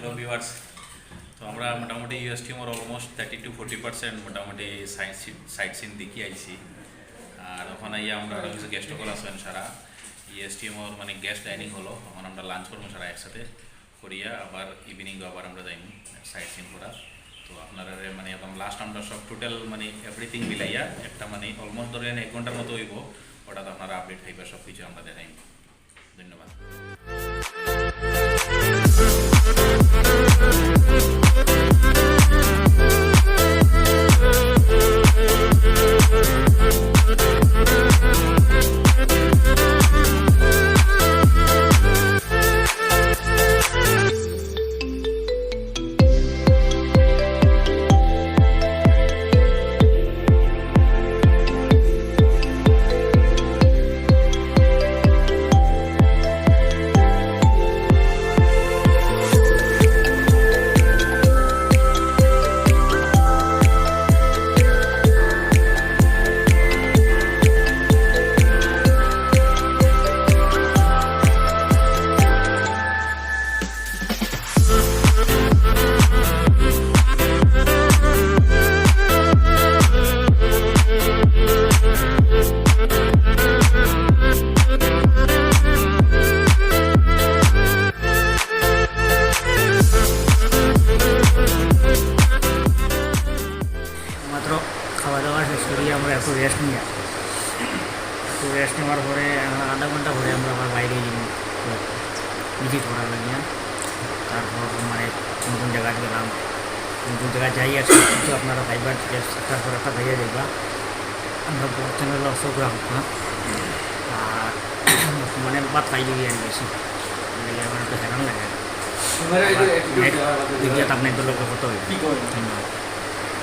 Hello viewers, তো আমরা মোটামুটি USTM অলমোস্ট 30-40% মোটামুটি সাইট সিন দেখি আইছি। আর ওখানে আমরা কিছু গেস্ট কল আছেন সারা USTM মানে গেস্ট ডাইনিং হলো, এখন আমরা লাঞ্চ করবো সারা একসাথে করিয়া আবার ইভিনিং আবার আমরা যাইনি সাইট সিন করা। তো আপনারা মানে এখন লাস্ট আমরা সব টোটাল মানে এভরিথিং মিলাইয়া একটা মানে অলমোস্ট ধরেন 1 ঘন্টার মতো হইব, ওটা আপনারা আপডেট খাইবা সব কিছু আমরা দেখাই। ধন্যবাদ। মাত্র খাওয়া দাওয়া শেষ করি আমরা একটু রেস্ট নেওয়ার পরে আধা ঘন্টা পরে আমরা আবার বাইরে ভিজিট করার লাগিয়া তারপর মানে নতুন জায়গায় গেলাম, নতুন জায়গায় যাই আর কিছু আপনারা খাইবার তারপর একটা খাইয়া দেখবা। আমরা চ্যানেল অশোক রাখব না, আর মানে ভাত খাই দিবি আর বেশি আমার একটু হেরান লাগে। আপনার লোক কত ধন্যবাদ।